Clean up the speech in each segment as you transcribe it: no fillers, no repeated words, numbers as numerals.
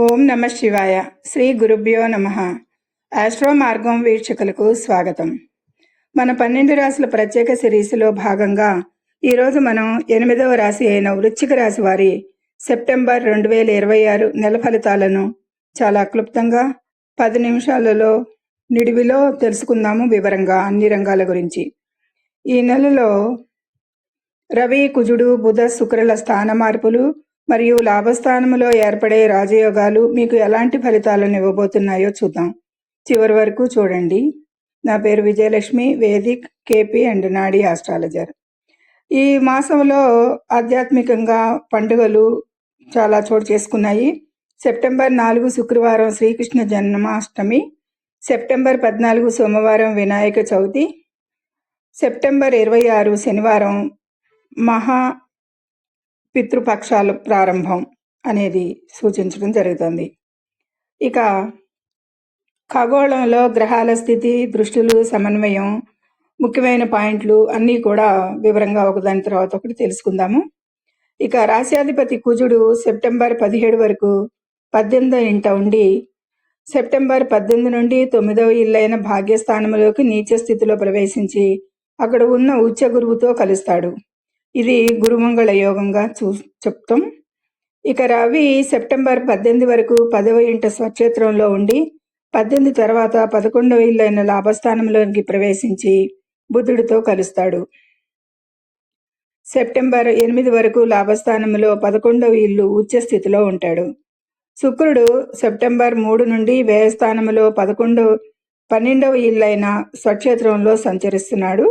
ఓం నమ శివాయ. శ్రీ గురుభ్యో నమ. ఆస్ట్రో మార్గం వీక్షకులకు స్వాగతం. మన 12 రాశుల ప్రత్యేక సిరీస్లో భాగంగా ఈరోజు మనం 8వ రాశి అయిన వృశ్చిక రాశి వారి సెప్టెంబర్ 2026 నెల ఫలితాలను చాలా క్లుప్తంగా 10 నిమిషాలలో నిడివిలో తెలుసుకుందాము. వివరంగా అన్ని రంగాల గురించి. ఈ నెలలో రవి, కుజుడు, బుధ, శుక్రుల స్థాన మార్పులు మరియు లాభస్థానంలో ఏర్పడే రాజయోగాలు మీకు ఎలాంటి ఫలితాలను ఇవ్వబోతున్నాయో చూద్దాం. చివరి వరకు చూడండి. నా పేరు విజయలక్ష్మి, వేదిక్, కేపీ అండ్ నాడీ ఆస్ట్రాలజర్. ఈ మాసంలో ఆధ్యాత్మికంగా పండుగలు చాలా చోటు చేసుకున్నాయి. సెప్టెంబర్ 4 శుక్రవారం శ్రీకృష్ణ జన్మాష్టమి, సెప్టెంబర్ 14 సోమవారం వినాయక చవితి, సెప్టెంబర్ 26 శనివారం మహా పితృపక్షాల ప్రారంభం అనేది సూచించడం జరుగుతుంది. ఇక ఖగోళంలో గ్రహాల స్థితి, దృష్టులు, సమన్వయం, ముఖ్యమైన పాయింట్లు అన్నీ కూడా వివరంగా ఒకదాని తర్వాత ఒకటి తెలుసుకుందాము. ఇక రాశ్యాధిపతి కుజుడు సెప్టెంబర్ 17 వరకు 18వ ఇంట ఉండి సెప్టెంబర్ 18 నుండి 9వ ఇల్లైన భాగ్యస్థానంలోకి నీచ స్థితిలో ప్రవేశించి అక్కడ ఉన్న ఉచ్చ గురువుతో కలుస్తాడు. ఇది గురుమంగళ యోగంగా చెప్తాం. ఇక రవి సెప్టెంబర్ 18 వరకు 10వ ఇంట స్వక్షేత్రంలో ఉండి 18 తర్వాత 11వ ఇల్లైన లాభస్థానంలోకి ప్రవేశించి బుధుడితో కలుస్తాడు. సెప్టెంబర్ 8 వరకు లాభస్థానంలో 11వ ఇల్లు ఉచ్చ స్థితిలో ఉంటాడు. శుక్రుడు సెప్టెంబర్ 3 నుండి వ్యయస్థానంలో 12వ ఇల్లైన స్వక్షేత్రంలో సంచరిస్తున్నాడు.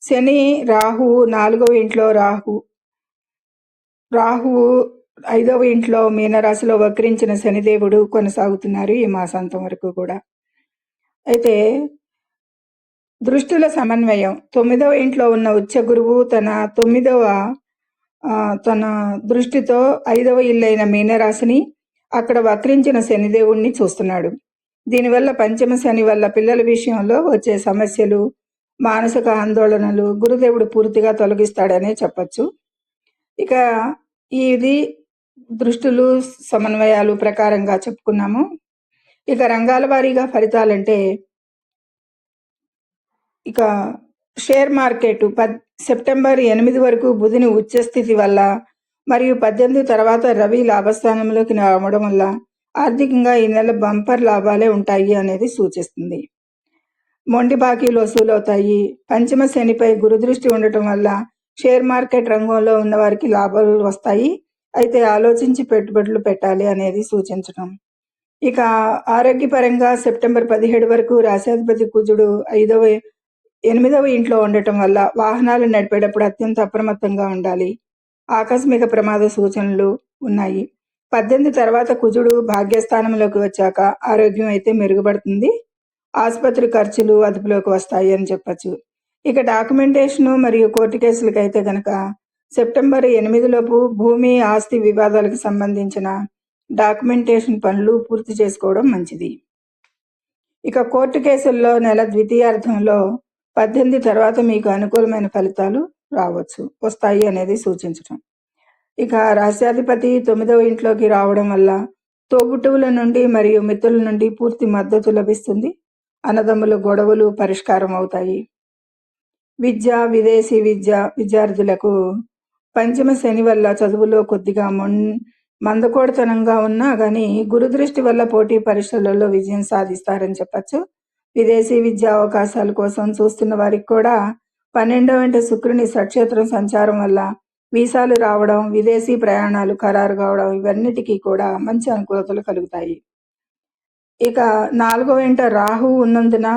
శని, రాహువు 4వ ఇంట్లో, రాహువు 5వ ఇంట్లో మీనరాశిలో వక్రించిన శనిదేవుడు కొనసాగుతున్నారు ఈ మాసాంతం వరకు కూడా. అయితే దృష్టుల సమన్వయం, 9వ ఇంట్లో ఉన్న ఉచ్చ గురువు తన దృష్టితో 5వ ఇల్లైన మీనరాశిని, అక్కడ వక్రించిన శనిదేవుణ్ణి చూస్తున్నాడు. దీనివల్ల పంచమ శని వల్ల పిల్లల విషయంలో వచ్చే సమస్యలు, మానసిక ఆందోళనలు గురుదేవుడు పూర్తిగా తొలగిస్తాడనే చెప్పచ్చు. ఇక ఇది దృష్టులు, సమన్వయాలు ప్రకారంగా చెప్పుకున్నాము. ఇక రంగాల వారీగా ఫలితాలంటే, ఇక షేర్ మార్కెట్ సెప్టెంబర్ 8 వరకు బుధుని ఉచ్చస్థితి వల్ల మరియు 18 తర్వాత రవి లాభస్థానంలోకి రావడం వల్ల ఆర్థికంగా ఈ నెల బంపర్ లాభాలే ఉంటాయి అనేది సూచిస్తుంది. మొండి బాకీలు వసూలవుతాయి. పంచమ శనిపై గురుదృష్టి ఉండటం వల్ల షేర్ మార్కెట్ రంగంలో ఉన్న వారికి లాభాలు వస్తాయి. అయితే ఆలోచించి పెట్టుబడులు పెట్టాలి అనేది సూచించడం. ఇక ఆరోగ్యపరంగా సెప్టెంబర్ 17 వరకు రాశాధిపతి కుజుడు 8వ ఇంట్లో ఉండటం వల్ల వాహనాలు నడిపేటప్పుడు అత్యంత అప్రమత్తంగా ఉండాలి. ఆకస్మిక ప్రమాద సూచనలు ఉన్నాయి. 18 తర్వాత కుజుడు భాగ్యస్థానంలోకి వచ్చాక ఆరోగ్యం అయితే మెరుగుపడుతుంది. ఆసుపత్రి ఖర్చులు అదుపులోకి వస్తాయి అని చెప్పచ్చు. ఇక డాక్యుమెంటేషన్ మరియు కోర్టు కేసులకు అయితే గనక సెప్టెంబర్ 8 లోపు భూమి, ఆస్తి వివాదాలకు సంబంధించిన డాక్యుమెంటేషన్ పనులు పూర్తి చేసుకోవడం మంచిది. ఇక కోర్టు కేసుల్లో నెల ద్వితీయార్థంలో 18 తర్వాత మీకు అనుకూలమైన ఫలితాలు వస్తాయి అనేది సూచించడం. ఇక రాశ్యాధిపతి 9వ ఇంట్లోకి రావడం వల్ల తోబుట్టువుల నుండి మరియు మిత్రుల నుండి పూర్తి మద్దతు లభిస్తుంది. అన్నదమ్ముల గొడవలు పరిష్కారం అవుతాయి. విద్య, విదేశీ విద్యార్థులకు పంచమ శని వల్ల చదువులో కొద్దిగా మందకోడితనంగా ఉన్నా కానీ గురుదృష్టి వల్ల పోటీ పరీక్షలలో విజయం సాధిస్తారని చెప్పచ్చు. విదేశీ విద్యా అవకాశాల కోసం చూస్తున్న వారికి కూడా 12వ ఇంట శుక్రుని స్వక్షేత్రం సంచారం వల్ల వీసాలు రావడం, విదేశీ ప్రయాణాలు ఖరారు కావడం ఇవన్నిటికీ కూడా మంచి అనుకూలతలు కలుగుతాయి. ఇక 4వ ఇంట రాహు ఉన్నందున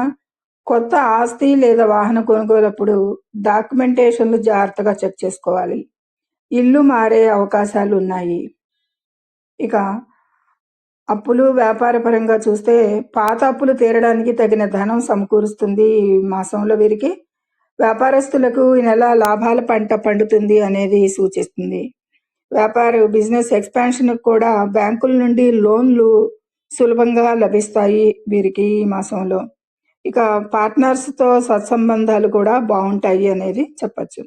కొత్త ఆస్తి లేదా వాహన కొనుగోలప్పుడు డాక్యుమెంటేషన్లు జాగ్రత్తగా చెక్ చేసుకోవాలి. ఇల్లు మారే అవకాశాలు ఉన్నాయి. ఇక అప్పులు, వ్యాపార పరంగా చూస్తే పాత అప్పులు తీరడానికి తగిన ధనం సమకూరుస్తుంది ఈ మాసంలో వీరికి. వ్యాపారస్తులకు ఈ నెల లాభాల పంట పండుతుంది అనేది సూచిస్తుంది. బిజినెస్ ఎక్స్పాన్షన్ కూడా బ్యాంకుల నుండి లోన్లు సులభంగా లభిస్తాయి వీరికి ఈ మాసంలో. ఇక పార్ట్నర్స్తో సత్సంబంధాలు కూడా బాగుంటాయి అనేది చెప్పచ్చు.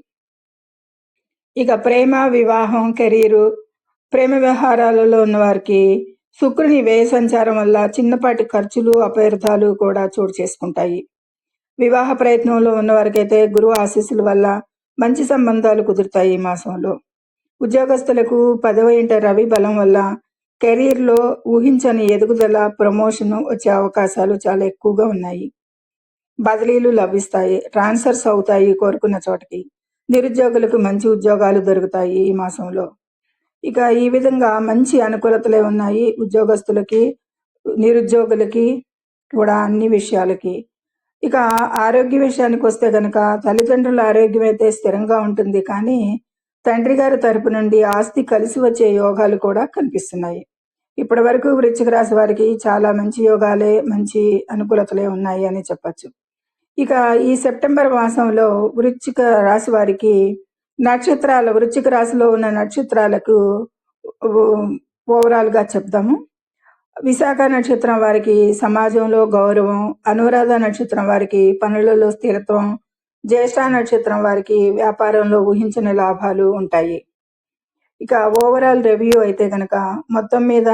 ఇక ప్రేమ, వివాహం, కెరీరు, ప్రేమ వ్యవహారాలలో ఉన్న వారికి శుక్రుని వ్యయ సంచారం వల్ల చిన్నపాటి ఖర్చులు అపార్థాలు కూడా చోటు చేసుకుంటాయి. వివాహ ప్రయత్నంలో ఉన్న వారికైతే గురువు ఆశీస్సుల వల్ల మంచి సంబంధాలు కుదురుతాయి ఈ మాసంలో. ఉద్యోగస్తులకు 10వ ఇంట రవి బలం వల్ల కెరీర్లో ఊహించని ఎదుగుదల, ప్రమోషన్ వచ్చే అవకాశాలు చాలా ఎక్కువగా ఉన్నాయి. బదిలీలు లభిస్తాయి, ట్రాన్స్ఫర్స్ అవుతాయి కోరుకున్న చోటకి. నిరుద్యోగులకు మంచి ఉద్యోగాలు దొరుకుతాయి ఈ మాసంలో. ఇక ఈ విధంగా మంచి అనుకూలతలే ఉన్నాయి ఉద్యోగస్తులకి, నిరుద్యోగులకి కూడా అన్ని విషయాలకి. ఇక ఆరోగ్య విషయానికి వస్తే కనుక తల్లిదండ్రుల ఆరోగ్యం అయితే స్థిరంగా ఉంటుంది, కానీ తండ్రి గారి తరపు నుండి ఆస్తి కలిసి వచ్చే యోగాలు కూడా కనిపిస్తున్నాయి. ఇప్పటి వరకు వృశ్చిక రాశి వారికి చాలా మంచి యోగాలే, మంచి అనుకూలతలే ఉన్నాయి అని చెప్పచ్చు. ఇక ఈ సెప్టెంబర్ మాసంలో వృశ్చిక రాశి వారికి వృశ్చిక రాశిలో ఉన్న నక్షత్రాలకు ఓవరాల్గా చెప్దాము. విశాఖ నక్షత్రం వారికి సమాజంలో గౌరవం, అనురాధ నక్షత్రం వారికి పనులలో స్థిరత్వం, జ్యేష్ఠ నక్షత్రం వారికి వ్యాపారంలో ఊహించిన లాభాలు ఉంటాయి. ఇక ఓవరాల్ రివ్యూ అయితే కనుక మొత్తం మీద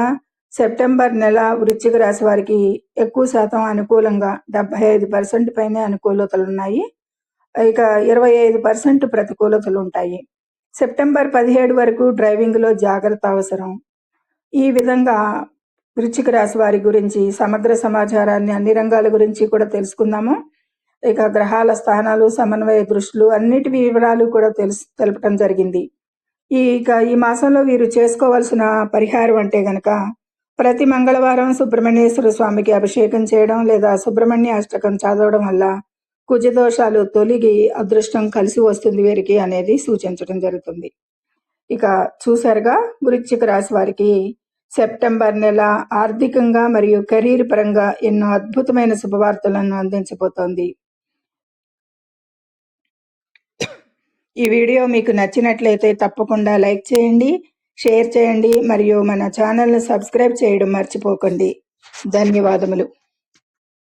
సెప్టెంబర్ నెల వృశ్చిక రాశి వారికి ఎక్కువ శాతం అనుకూలంగా 75% పైనే అనుకూలతలు ఉన్నాయి. ఇక 25% ప్రతికూలతలు ఉంటాయి. సెప్టెంబర్ 17 వరకు డ్రైవింగ్లో జాగ్రత్త అవసరం. ఈ విధంగా వృశ్చిక రాశి వారి గురించి సమగ్ర సమాచారాన్ని అన్ని రంగాల గురించి కూడా తెలుసుకుందాము. ఇక గ్రహాల స్థానాలు, సమన్వయ దృష్టిలు అన్నిటి వివరాలు కూడా తెలపడం జరిగింది. ఈ మాసంలో వీరు చేసుకోవాల్సిన పరిహారం అంటే గనక ప్రతి మంగళవారం సుబ్రహ్మణ్యేశ్వర స్వామికి అభిషేకం చేయడం లేదా సుబ్రహ్మణ్య అష్టకం చదవడం వల్ల కుజదోషాలు తొలగి అదృష్టం కలిసి వస్తుంది వీరికి అనేది సూచించడం జరుగుతుంది. ఇక చూసారుగా వృశ్చిక రాశి వారికి సెప్టెంబర్ నెల ఆర్థికంగా మరియు కెరీర్ పరంగా ఎన్నో అద్భుతమైన శుభవార్తలను అందించబోతోంది. ఈ వీడియో మీకు నచ్చినట్లయితే తప్పకుండా లైక్ చేయండి, షేర్ చేయండి మరియు మన ఛానల్ను సబ్స్క్రైబ్ చేయడం మర్చిపోకండి. ధన్యవాదములు.